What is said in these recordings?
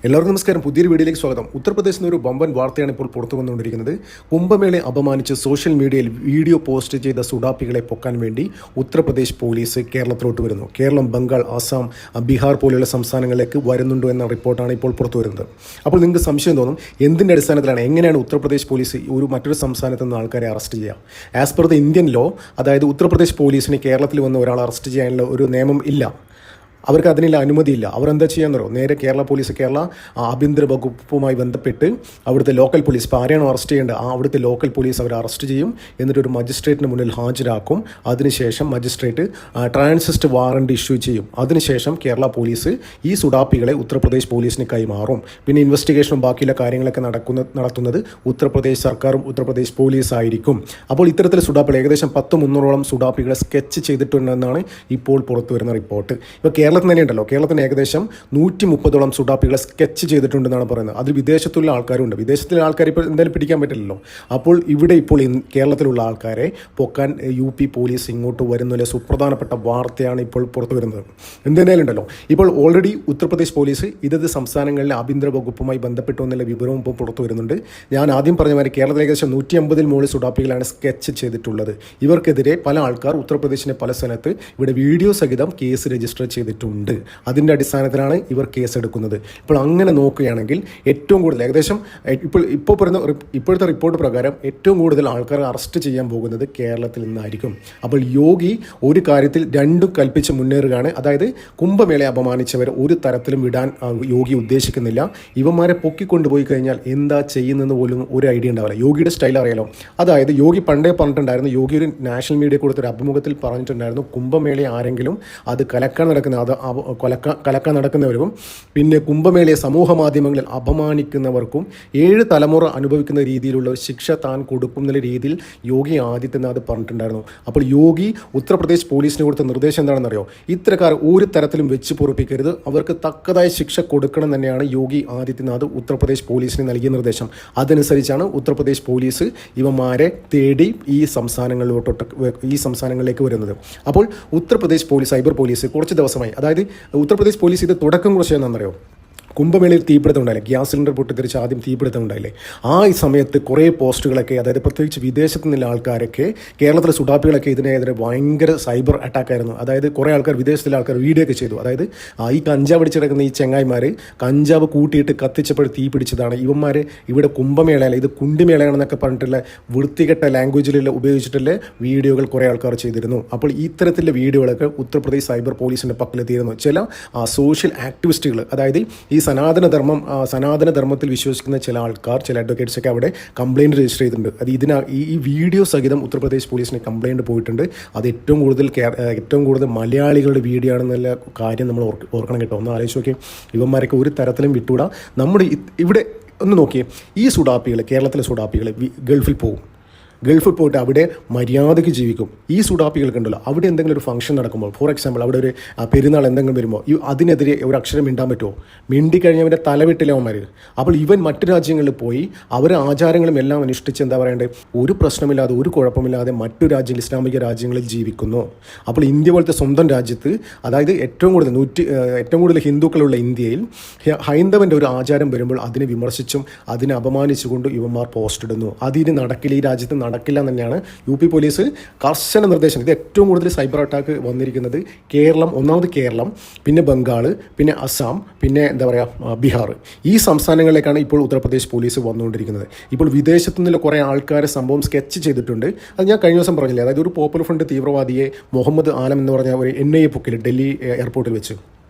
എല്ലാവർക്കും നമസ്കാരം. പുതിയൊരു വീഡിയോയിലേക്ക് സ്വാഗതം. ഉത്തർപ്രദേശിൽ നിന്ന് ഒരു ബമ്പൻ വാർത്തയാണ് ഇപ്പോൾ പുറത്തു വന്നുകൊണ്ടിരിക്കുന്നത്. കുംഭമേളയെ അപമാനിച്ച് സോഷ്യൽ മീഡിയയിൽ വീഡിയോ പോസ്റ്റ് ചെയ്ത സുഡാപ്പികളെ പൊക്കാൻ വേണ്ടി ഉത്തർപ്രദേശ് പോലീസ് കേരളത്തിലോട്ട് വരുന്നു. കേരളം, ബംഗാൾ, ആസാം, ബീഹാർ പോലെയുള്ള സംസ്ഥാനങ്ങളിലേക്ക് വരുന്നുണ്ടോ എന്ന റിപ്പോർട്ടാണ് ഇപ്പോൾ പുറത്തു വരുന്നത്. അപ്പോൾ നിങ്ങൾക്ക് സംശയം തോന്നും, എന്തിൻ്റെ അടിസ്ഥാനത്തിലാണ്, എങ്ങനെയാണ് ഉത്തർപ്രദേശ് പോലീസ് മറ്റൊരു സംസ്ഥാനത്ത് നിന്ന് ആൾക്കാരെ അറസ്റ്റ് ചെയ്യുക? As per the Indian law, അതായത് ഉത്തർപ്രദേശ് പോലീസിന് കേരളത്തിൽ വന്ന് ഒരാൾ അറസ്റ്റ് ചെയ്യാനുള്ള ഒരു നിയമം ഇല്ല. അവർക്ക് അതിനുള്ള അനുമതിയില്ല. അവരെന്താ ചെയ്യാന്നോ, നേരെ കേരള ആഭ്യന്തര വകുപ്പുമായി ബന്ധപ്പെട്ട് അവിടുത്തെ ലോക്കൽ പോലീസ്, ഇപ്പോൾ ആരെയാണോ അറസ്റ്റ് ചെയ്യേണ്ടത് അവിടുത്തെ ലോക്കൽ പോലീസ് അവരെ അറസ്റ്റ് ചെയ്യും. എന്നിട്ട് ഒരു മജിസ്ട്രേറ്റിന് മുന്നിൽ ഹാജരാക്കും. അതിനുശേഷം മജിസ്ട്രേറ്റ് ട്രാൻസിസ്റ്റ് വാറണ്ട് ഇഷ്യൂ ചെയ്യും. അതിനുശേഷം കേരള പോലീസ് ഈ സുഡാപ്പികളെ ഉത്തർപ്രദേശ് പോലീസിന് കൈമാറും. പിന്നെ ഇൻവെസ്റ്റിഗേഷനും ബാക്കിയുള്ള കാര്യങ്ങളൊക്കെ നടത്തുന്നത് ഉത്തർപ്രദേശ് സർക്കാരും ഉത്തർപ്രദേശ് പോലീസ് ആയിരിക്കും. അപ്പോൾ ഇത്തരത്തിൽ സുഡാപ്പികൾ ഏകദേശം 300-ഓളം സുഡാപ്പികളെ സ്കെച്ച് ചെയ്തിട്ടുണ്ടെന്നാണ് ഇപ്പോൾ പുറത്തു വരുന്ന റിപ്പോർട്ട്. ഇപ്പോൾ കേരളത്തിൽ തന്നെ ഉണ്ടല്ലോ, കേരളത്തിന് ഏകദേശം 130-ഓളം സുഡാപ്പികളെ സ്കെച്ച് ചെയ്തിട്ടുണ്ടെന്നാണ് പറയുന്നത്. അതിൽ വിദേശത്തുള്ള ആൾക്കാരുണ്ട്. വിദേശത്തിലെ ആൾക്കാർ ഇപ്പോൾ എന്തായാലും പിടിക്കാൻ പറ്റില്ലല്ലോ. അപ്പോൾ ഇപ്പോൾ കേരളത്തിലുള്ള ആൾക്കാരെ പൊക്കാൻ UP പോലീസ് ഇങ്ങോട്ട് വരുന്നില്ല. സുപ്രധാനപ്പെട്ട വാർത്തയാണ് ഇപ്പോൾ പുറത്തു വരുന്നത്. എന്തായാലും ഉണ്ടല്ലോ, ഇപ്പോൾ ഓൾറെഡി ഉത്തർപ്രദേശ് പോലീസ് ഇതത് സംസ്ഥാനങ്ങളിലെ ആഭ്യന്തര വകുപ്പുമായി ബന്ധപ്പെട്ടു എന്നുള്ള വിവരവും ഇപ്പോൾ പുറത്തു വരുന്നുണ്ട്. ഞാൻ ആദ്യം പറഞ്ഞ മാതിരി കേരളത്തിൽ ഏകദേശം 150-ൽ മുകളിൽ സുഡാപ്പികളാണ് സ്കെച്ച് ചെയ്തിട്ടുള്ളത്. ഇവർക്കെതിരെ പല ആൾക്കാർ ഉത്തർപ്രദേശിൻ്റെ പല സ്ഥലത്ത് ഇവിടെ വീഡിയോ സഹിതം കേസ് രജിസ്റ്റർ ചെയ്തിട്ടുണ്ട്. അതിൻ്റെ അടിസ്ഥാനത്തിലാണ് ഇവർ കേസെടുക്കുന്നത്. ഇപ്പോൾ അങ്ങനെ നോക്കുകയാണെങ്കിൽ ഏറ്റവും കൂടുതൽ ഏകദേശം ഇപ്പോഴത്തെ റിപ്പോർട്ട് പ്രകാരം ഏറ്റവും കൂടുതൽ ആൾക്കാർ അറസ്റ്റ് ചെയ്യാൻ പോകുന്നത് കേരളത്തിൽ നിന്നായിരിക്കും. അപ്പോൾ യോഗി ഒരു കാര്യത്തിൽ രണ്ടും കൽപ്പിച്ച് മുന്നേറുകയാണ്. അതായത് കുംഭമേളയെ അപമാനിച്ചവർ ഒരു തരത്തിലും വിടാൻ യോഗി ഉദ്ദേശിക്കുന്നില്ല. ഇവന്മാരെ പൊക്കിക്കൊണ്ടുപോയി കഴിഞ്ഞാൽ എന്താ ചെയ്യുന്നതെന്ന് പോലും ഒരു ഐഡിയ ഉണ്ടാവില്ല. യോഗിയുടെ സ്റ്റൈൽ അറിയാലോ. അതായത് യോഗി പണ്ടേ പറഞ്ഞിട്ടുണ്ടായിരുന്നു, യോഗി ഒരു നാഷണൽ മീഡിയ കൊടുത്തൊരു അഭിമുഖത്തിൽ പറഞ്ഞിട്ടുണ്ടായിരുന്നു, കുംഭമേളയെ ആരെങ്കിലും അത് കലക്കാൻ നടക്കുന്നവരും പിന്നെ കുംഭമേളയെ സമൂഹ മാധ്യമങ്ങളിൽ അപമാനിക്കുന്നവർക്കും 7 തലമുറ അനുഭവിക്കുന്ന രീതിയിലുള്ള ഒരു ശിക്ഷ താൻ കൊടുക്കുന്ന രീതിയിൽ യോഗി ആദിത്യനാഥ് പറഞ്ഞിട്ടുണ്ടായിരുന്നു. അപ്പോൾ യോഗി ഉത്തർപ്രദേശ് പോലീസിന് കൊടുത്ത നിർദ്ദേശം എന്താണെന്നറിയോ? ഇത്തരക്കാർ ഒരു തരത്തിലും വെച്ച് പൊറുപ്പിക്കരുത്, അവർക്ക് തക്കതായ ശിക്ഷ കൊടുക്കണം തന്നെയാണ് യോഗി ആദിത്യനാഥ് ഉത്തർപ്രദേശ് പോലീസിന് നൽകിയ നിർദ്ദേശം. അതനുസരിച്ചാണ് ഉത്തർപ്രദേശ് പോലീസ് ഇവന്മാരെ തേടി ഈ സംസ്ഥാനങ്ങളിലേക്ക് വരുന്നത്. അപ്പോൾ ഉത്തർപ്രദേശ് പോലീസ്, സൈബർ പോലീസ് കുറച്ച് ദിവസമായി, അതായത് ഉത്തർപ്രദേശ് പോലീസ് ഇത് തുടക്കം കുറിച്ചതെന്നറിയോ? കുംഭമേളയിൽ തീപിടുത്തം ഉണ്ടായില്ലേ, ഗ്യാസ് സിലിണ്ടർ പൊട്ടിത്തെറിച്ച് ആദ്യം തീപിടുത്തം ഉണ്ടായില്ലേ, ആ ഈ സമയത്ത് കുറേ പോസ്റ്റുകളൊക്കെ, അതായത് പ്രത്യേകിച്ച് വിദേശത്ത് നിന്നുള്ള ആൾക്കാരൊക്കെ, കേരളത്തിലെ സുഡാപ്പികളൊക്കെ ഇതിനെതിരെ ഭയങ്കര സൈബർ അറ്റാക്കായിരുന്നു. അതായത് കുറേ ആൾക്കാർ, വിദേശത്തിലെ ആൾക്കാർ വീഡിയോ ഒക്കെ ചെയ്തു. അതായത് ഈ കഞ്ചാവ് അടിച്ചിടക്കുന്ന ഈ ചെങ്ങായിമാർ കഞ്ചാവ് കൂട്ടിയിട്ട് കത്തിച്ചപ്പോൾ തീ പിടിച്ചതാണ്, ഇവന്മാർ ഇവിടെ കുംഭമേളയല്ല ഇത് കുണ്ടിമേളയാണെന്നൊക്കെ പറഞ്ഞിട്ടുള്ള വൃത്തികെട്ട ലാംഗ്വേജിൽ ഉപയോഗിച്ചിട്ടുള്ള വീഡിയോകൾ കുറേ ആൾക്കാർ ചെയ്തിരുന്നു. അപ്പോൾ ഇത്തരത്തിലുള്ള വീഡിയോകളൊക്കെ ഉത്തർപ്രദേശ് സൈബർ പോലീസിൻ്റെ പക്കലെത്തിയിരുന്നു. ചില സോഷ്യൽ ആക്ടിവിസ്റ്റുകൾ, അതായത് ഈ സനാതനധർമ്മത്തിൽ വിശ്വസിക്കുന്ന ചില ആൾക്കാർ, ചില അഡ്വക്കേറ്റ്സൊക്കെ അവിടെ കംപ്ലയിൻറ്റ് രജിസ്റ്റർ ചെയ്തിട്ടുണ്ട്. അത് ഈ വീഡിയോ സഹിതം ഉത്തർപ്രദേശ് പോലീസിന് കംപ്ലയിൻറ്റ് പോയിട്ടുണ്ട്. അത് ഏറ്റവും കൂടുതൽ മലയാളികളുടെ വീഡിയോ ആണെന്നുള്ള കാര്യം നമ്മൾ ഓർക്കണം കേട്ടോ. ഒന്ന് ആലോചിച്ച് നോക്കിയേ, ഇവന്മാരൊക്കെ ഒരു തരത്തിലും വിട്ടുകൂടാ. നമ്മുടെ ഇവിടെ ഒന്ന് നോക്കിയേ, ഈ സുഡാപ്പികൾ, കേരളത്തിലെ സുഡാപ്പികൾ ഗൾഫിൽ പോകും. ഗൾഫിൽ പോയിട്ട് അവിടെ മര്യാദയ്ക്ക് ജീവിക്കും. ഈ സുഡാപ്പികൾക്കുണ്ടല്ലോ, അവിടെ എന്തെങ്കിലും ഒരു ഫംഗ്ഷൻ നടക്കുമ്പോൾ, ഫോർ എക്സാമ്പിൾ അവിടെ ഒരു പെരുന്നാൾ എന്തെങ്കിലും വരുമ്പോൾ അതിനെതിരെ ഒരു അക്ഷരം മിണ്ടാൻ പറ്റുമോ? മിണ്ടിക്കഴിഞ്ഞവൻ്റെ തലവിട്ടില്ലവന്മാർ. അപ്പോൾ ഇവൻ മറ്റു രാജ്യങ്ങളിൽ പോയി അവർ ആചാരങ്ങളും എല്ലാം അനുഷ്ഠിച്ച് എന്താ പറയേണ്ടത്, ഒരു പ്രശ്നമില്ലാതെ ഒരു കുഴപ്പമില്ലാതെ മറ്റു രാജ്യങ്ങൾ, ഇസ്ലാമിക രാജ്യങ്ങളിൽ ജീവിക്കുന്നു. അപ്പോൾ ഇന്ത്യ പോലത്തെ സ്വന്തം രാജ്യത്ത്, അതായത് ഏറ്റവും കൂടുതൽ ഹിന്ദുക്കളുള്ള ഇന്ത്യയിൽ ഹൈന്ദവൻ്റെ ഒരു ആചാരം വരുമ്പോൾ അതിനെ വിമർശിച്ചും അതിനെ അപമാനിച്ചുകൊണ്ട് ഇവന്മാർ പോസ്റ്റ് ഇടുന്നു. അതിന് നടക്കില്ല, ഈ രാജ്യത്ത് നടക്കില്ല തന്നെയാണ് UP പോലീസ് കർശന നിർദ്ദേശം. ഇത് ഏറ്റവും കൂടുതൽ സൈബർ അറ്റാക്ക് വന്നിരിക്കുന്നത് ഒന്നാമത് കേരളം, പിന്നെ ബംഗാൾ, പിന്നെ അസം, പിന്നെ എന്താ പറയുക ബീഹാർ, ഈ സംസ്ഥാനങ്ങളിലേക്കാണ് ഇപ്പോൾ ഉത്തർപ്രദേശ് പോലീസ് വന്നുകൊണ്ടിരിക്കുന്നത്. ഇപ്പോൾ വിദേശത്തു നിന്നുള്ള കുറേ ആൾക്കാരെ സംഭവം സ്കെച്ച് ചെയ്തിട്ടുണ്ട്. അത് ഞാൻ കഴിഞ്ഞ ദിവസം പറഞ്ഞില്ലേ, അതായത് ഒരു പോപ്പുലർ ഫ്രണ്ട് തീവ്രവാദിയെ മുഹമ്മദ് ആലം എന്ന് പറഞ്ഞ ഒരു NIA പൊക്കിൽ ഡൽഹി എയർപോർട്ടിൽ വെച്ച്.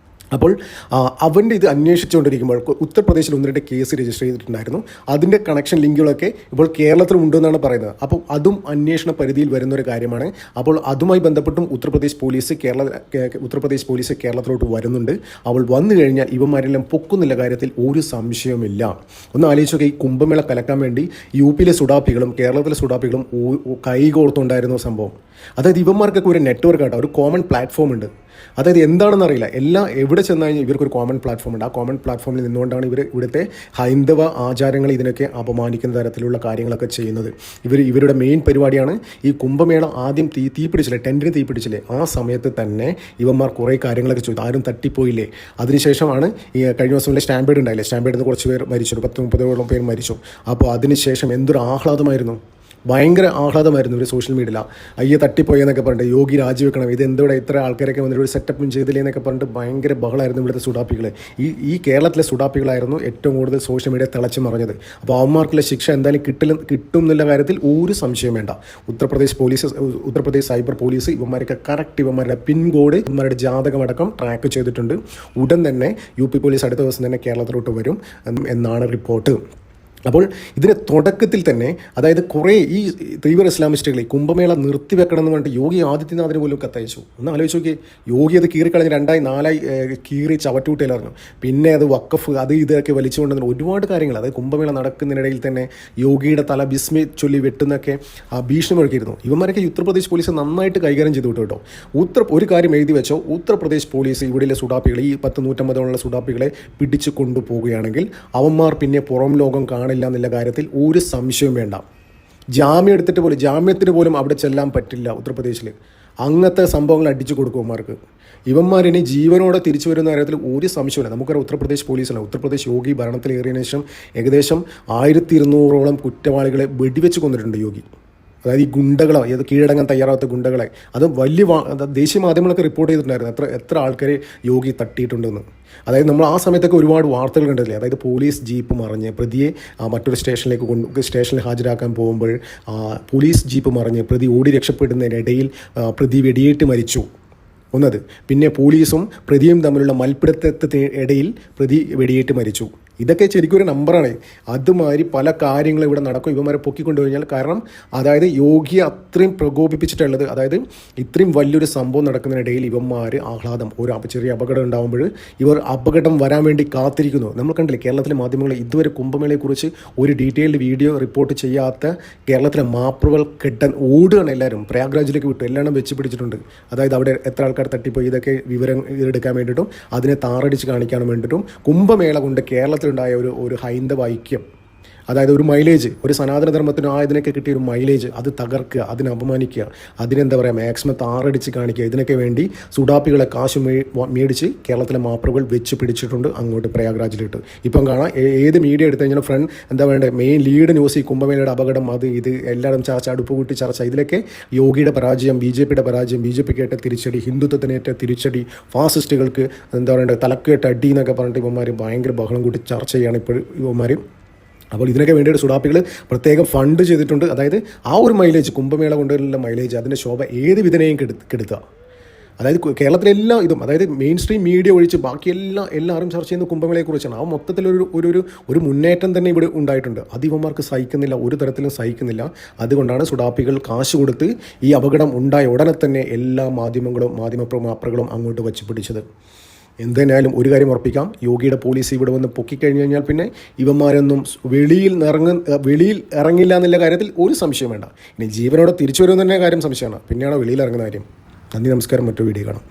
അപ്പോൾ അവൻ്റെ ഇത് അന്വേഷിച്ചുകൊണ്ടിരിക്കുമ്പോൾ ഉത്തർപ്രദേശിൽ 1-2 കേസ് രജിസ്റ്റർ ചെയ്തിട്ടുണ്ടായിരുന്നു. അതിൻ്റെ കണക്ഷൻ ലിങ്കുകളൊക്കെ ഇപ്പോൾ കേരളത്തിലുണ്ടെന്നാണ് പറയുന്നത്. അപ്പോൾ അതും അന്വേഷണ പരിധിയിൽ വരുന്നൊരു കാര്യമാണ്. അപ്പോൾ അതുമായി ബന്ധപ്പെട്ടും ഉത്തർപ്രദേശ് പോലീസ് കേരളത്തിലോട്ട് വരുന്നുണ്ട്. അവൾ വന്നു കഴിഞ്ഞാൽ ഇവന്മാരെല്ലാം പൊക്കുന്നില്ല കാര്യത്തിൽ ഒരു സംശയവുമില്ല. ഒന്ന് ആലോചിച്ചൊക്കെ, ഈ കുംഭമേള കലക്കാൻ വേണ്ടി UPയിലെ സുഡാപ്പികളും കേരളത്തിലെ സുഡാപ്പികളും കൈകോർത്തുണ്ടായിരുന്ന സംഭവം. അതായത് ഇവന്മാർക്കൊക്കെ ഒരു നെറ്റ്വർക്ക് ആട്ടോ, ഒരു കോമൺ പ്ലാറ്റ്ഫോം ഉണ്ട്. അതായത് എന്താണെന്ന് അറിയില്ല. എവിടെ ചെന്ന് കഴിഞ്ഞാൽ ഇവർക്കൊരു കോമൺ പ്ലാറ്റ്ഫോം ഉണ്ട്. ആ കോമൺ പ്ലാറ്റ്ഫോമിൽ നിന്നുകൊണ്ടാണ് ഇവിടുത്തെ ഹൈന്ദവ ആചാരങ്ങൾ ഇതിനൊക്കെ അപമാനിക്കുന്ന തരത്തിലുള്ള കാര്യങ്ങളൊക്കെ ചെയ്യുന്നത്. ഇവരുടെ മെയിൻ പരിപാടിയാണ് ഈ കുംഭമേള ആദ്യം തീപിടിച്ചില്ലേ, ടെൻറ്റിന് തീപിടിച്ചില്ലേ, ആ സമയത്ത് തന്നെ ഇവന്മാർ കുറേ കാര്യങ്ങളൊക്കെ ചെയ്തു. ആരും തട്ടിപ്പോയില്ലേ. അതിനുശേഷമാണ് ഈ കഴിഞ്ഞ ദിവസങ്ങളിലെ സ്റ്റാമ്പേഡ് ഉണ്ടായില്ലേ, സ്റ്റാമ്പേഡിൽ നിന്ന് കുറച്ച് പേർ മരിച്ചു, 10-30 പേർ മരിച്ചു. അപ്പോൾ അതിനുശേഷം എന്തൊരു ആഹ്ലാദമായിരുന്നു, ഭയങ്കര ആഹ്ലാദമായിരുന്നു ഒരു സോഷ്യൽ മീഡിയയിൽ. അയ്യെ തട്ടിപ്പോയെന്നൊക്കെ പറഞ്ഞിട്ട് യോഗി രാജിവെക്കണം, ഇത് എന്തോടെ ഇത്ര ആൾക്കാരൊക്കെ വന്നിട്ട് ഒരു സെറ്റപ്പും ചെയ്തില്ലേ എന്നൊക്കെ പറഞ്ഞിട്ട് ഭയങ്കര ബഹളമായിരുന്നു ഇവിടുത്തെ സുഡാപ്പികൾ. ഈ കേരളത്തിലെ സുഡാപ്പികളായിരുന്നു ഏറ്റവും കൂടുതൽ സോഷ്യൽ മീഡിയ തിളച്ചു മറിഞ്ഞത്. അപ്പോൾ അവന്മാർക്കുള്ള ശിക്ഷ എന്തായാലും കിട്ടും എന്നുള്ള കാര്യത്തിൽ ഒരു സംശയം വേണ്ട. ഉത്തർപ്രദേശ് സൈബർ പോലീസ് ഇവന്മാരൊക്കെ കറക്റ്റ് ഇവന്മാരുടെ പിൻകോഡ്, ഇവന്മാരുടെ ജാതകമടക്കം ട്രാക്ക് ചെയ്തിട്ടുണ്ട്. ഉടൻ തന്നെ UP പോലീസ് അടുത്ത ദിവസം തന്നെ കേരളത്തിലോട്ട് വരും എന്നാണ് റിപ്പോർട്ട്. അപ്പോൾ ഇതിന് തുടക്കത്തിൽ തന്നെ, അതായത് കുറേ ഈ തീവ്ര ഇസ്ലാമിസ്റ്റുകൾ ഈ കുംഭമേള നിർത്തിവെക്കണം എന്ന് പറഞ്ഞിട്ട് യോഗി ആദിത്യനാഥിന് പോലും കത്തയച്ചു. ഒന്ന് ആലോചിച്ച് നോക്കി, യോഗി അത് കീറിക്കളഞ്ഞ് 2-4 കീറി ചവറ്റുകൂട്ടയിലായിരുന്നു. പിന്നെ അത് വഖഫ് ഇതൊക്കെ വലിച്ചുകൊണ്ടുവന്ന ഒരുപാട് കാര്യങ്ങൾ, അതായത് കുംഭമേള നടക്കുന്നതിനിടയിൽ തന്നെ യോഗിയുടെ തല ബിസ്മി ചൊല്ലി വെട്ടുന്നൊക്കെ ഭീഷണി മുഴക്കിയിരുന്നു. ഇവന്മാരൊക്കെ ഉത്തർപ്രദേശ് പോലീസ് നന്നായിട്ട് കൈകാര്യം ചെയ്തു വിട്ടു കേട്ടോ. ഒരു കാര്യം എഴുതി വെച്ചോ, ഉത്തർപ്രദേശ് പോലീസ് ഇവിടെയുള്ള സുഡാപ്പികൾ, ഈ 10-150 സുഡാപ്പികളെ പിടിച്ചു കൊണ്ടുപോവുകയാണെങ്കിൽ അവന്മാർ പിന്നെ പുറം ലോകം കാണില്ല എന്നുള്ള കാര്യത്തിൽ ഒരു സംശയവും വേണ്ട. ജാമ്യത്തിന് പോലും അവിടെ ചെല്ലാൻ പറ്റില്ല ഉത്തർപ്രദേശിൽ. അങ്ങനത്തെ സംഭവങ്ങൾ അടിച്ചു കൊടുക്കും ഇവന്മാർക്ക്. ഇവന്മാരിനി ജീവനോടെ തിരിച്ചു വരുന്ന കാര്യത്തിൽ ഒരു സംശയമില്ല. നമുക്കറിയാം ഉത്തർപ്രദേശ് പോലീസല്ല, ഉത്തർപ്രദേശ് യോഗി ഭരണത്തിലേറിയതിനു ശേഷം ഏകദേശം 1200ഓളം കുറ്റവാളികളെ വെടിവെച്ച് കൊന്നിട്ടുണ്ട് യോഗി. അതായത് ഈ ഗുണ്ടകളെ, ഏത് കീഴടങ്ങാൻ തയ്യാറാത്ത ഗുണ്ടകളെ, അത് വലിയ ദേശീയ മാധ്യമങ്ങളൊക്കെ റിപ്പോർട്ട് ചെയ്തിട്ടുണ്ടായിരുന്നു എത്ര ആൾക്കാരെ യോഗി തട്ടിയിട്ടുണ്ടെന്ന്. അതായത് നമ്മൾ ആ സമയത്തൊക്കെ ഒരുപാട് വാർത്തകൾ കണ്ടില്ലേ, അതായത് പോലീസ് ജീപ്പ് മറിഞ്ഞ് പ്രതിയെ മറ്റൊരു സ്റ്റേഷനിൽ ഹാജരാക്കാൻ പോകുമ്പോൾ പോലീസ് ജീപ്പ് മറിഞ്ഞ് പ്രതി ഓടി രക്ഷപ്പെടുന്നതിനിടയിൽ പ്രതി വെടിയേറ്റ് മരിച്ചു ഒന്നത്. പിന്നെ പോലീസും പ്രതിയും തമ്മിലുള്ള മൽപ്പിടുത്തത്തിനിടയിൽ പ്രതി വെടിയേറ്റ് മരിച്ചു. ഇതൊക്കെ ശരിക്കും ഒരു നമ്പറാണ്. അതുമാതിരി പല കാര്യങ്ങളും ഇവിടെ നടക്കും ഇവന്മാരെ പൊക്കിക്കൊണ്ടു കഴിഞ്ഞാൽ. കാരണം അതായത് യോഗിയെ അത്രയും പ്രകോപിപ്പിച്ചിട്ടുള്ളത്, അതായത് ഇത്രയും വലിയൊരു സംഭവം നടക്കുന്നതിനിടയിൽ ഇവന്മാർ ആഹ്ലാദം, ചെറിയ അപകടം ഉണ്ടാകുമ്പോൾ ഇവർ അപകടം വരാൻ വേണ്ടി കാത്തിരിക്കുന്നു. നമ്മൾ കണ്ടില്ലേ കേരളത്തിലെ മാധ്യമങ്ങൾ ഇതുവരെ കുംഭമേളയെക്കുറിച്ച് ഒരു ഡീറ്റെയിൽഡ് വീഡിയോ റിപ്പോർട്ട് ചെയ്യാത്ത കേരളത്തിലെ മാപ്പറുകൾ ഓടുകയാണ് എല്ലാവരും. പ്രയാഗ്രാജിലേക്ക് വിട്ടു, എല്ലാം വെച്ച് പിടിച്ചിട്ടുണ്ട്. അതായത് അവിടെ എത്ര ആൾക്കാർ തട്ടിപ്പോയി ഇതൊക്കെ വിവരം എടുക്കാൻ വേണ്ടിയിട്ടും അതിനെ താറടിച്ച് കാണിക്കാൻ വേണ്ടിയിട്ടും കുംഭമേള കൊണ്ട് കേരളത്തിൽ ഉണ്ടായ ഒരു ഹൈന്ദവ ഐക്യം, അതായത് ഒരു മൈലേജ്, ഒരു സനാതനധർമ്മത്തിന് ഇതിനൊക്കെ കിട്ടിയ ഒരു മൈലേജ്, അത് തകർക്കുക, അതിനെ അപമാനിക്കുക, അതിനെന്താ പറയുക മാക്സിമം താറടിച്ച് കാണിക്കുക. ഇതിനൊക്കെ വേണ്ടി സുഡാപ്പികളെ കാശ് മേടിച്ച് കേരളത്തിലെ മാപ്പറുകൾ വെച്ച് പിടിച്ചിട്ടുണ്ട് അങ്ങോട്ട് പ്രയാഗ്രാജിലിട്ട്. ഇപ്പം കാണാം ഏത് മീഡിയ എടുത്തു കഴിഞ്ഞാൽ എന്താ വേണ്ടത്, മെയിൻ ലീഡ് ന്യൂസ് ഈ കുംഭമേളയുടെ അപകടം, ഇത് എല്ലാവരും ചർച്ച, അടുപ്പ് കൂട്ടി ചർച്ച. ഇതിലൊക്കെ യോഗിയുടെ പരാജയം, BJPയുടെ പരാജയം, BJPക്കേറ്റ തിരിച്ചടി, ഹിന്ദുത്വത്തിനേറ്റ തിരിച്ചടി, ഫാസിസ്റ്റുകൾക്ക് എന്താ പറയേണ്ടത് തലക്കേറ്റ അടി എന്നൊക്കെ പറഞ്ഞിട്ട് ഇവന്മാർ ഭയങ്കര ബഹളം കൂട്ടി ചർച്ച ചെയ്യാണ് ഇപ്പോൾ ഇവന്മാർ. അപ്പോൾ ഇതിനൊക്കെ വേണ്ടിയിട്ട് സുഡാപ്പികൾ പ്രത്യേകം ഫണ്ട് ചെയ്തിട്ടുണ്ട്. അതായത് ആ ഒരു മൈലേജ്, കുംഭമേള കൊണ്ടുവരുന്ന മൈലേജ്, അതിൻ്റെ ശോഭ ഏത് വിധനെയും കെടുത്തുക. അതായത് കേരളത്തിലെല്ലാ ഇതും, അതായത് മെയിൻ സ്ട്രീം മീഡിയ ഒഴിച്ച് ബാക്കി എല്ലാവരും ചർച്ച ചെയ്യുന്ന കുംഭമേളയെക്കുറിച്ചാണ്. ആ മൊത്തത്തിലൊരു മുന്നേറ്റം തന്നെ ഇവിടെ ഉണ്ടായിട്ടുണ്ട്. അത് ഇവന്മാർക്ക് സഹിക്കുന്നില്ല, ഒരു തരത്തിലും സഹിക്കുന്നില്ല. അതുകൊണ്ടാണ് സുഡാപ്പികൾ കാശ് കൊടുത്ത് ഈ അപകടം ഉണ്ടായ ഉടനെ തന്നെ എല്ലാ മാധ്യമപ്രമാപ്രകളും അങ്ങോട്ട് വച്ച് പിടിച്ചത്. എന്തായാലും ഒരു കാര്യം ഉറപ്പിക്കാം, യോഗിയുടെ പോലീസ് ഇവിടെ വന്ന് പൊക്കിക്കഴിഞ്ഞു കഴിഞ്ഞാൽ പിന്നെ ഇവന്മാരൊന്നും വെളിയിൽ ഇറങ്ങില്ല എന്നുള്ള കാര്യത്തിൽ ഒരു സംശയം വേണ്ട. ഇനി ജീവനോടെ തിരിച്ചു വരുമെന്ന് തന്നെ കാര്യം സംശയമാണ്, പിന്നെയാണോ വെളിയിൽ ഇറങ്ങുന്ന കാര്യം. നന്ദി, നമസ്കാരം, മറ്റൊരു വീഡിയോ കാണാം.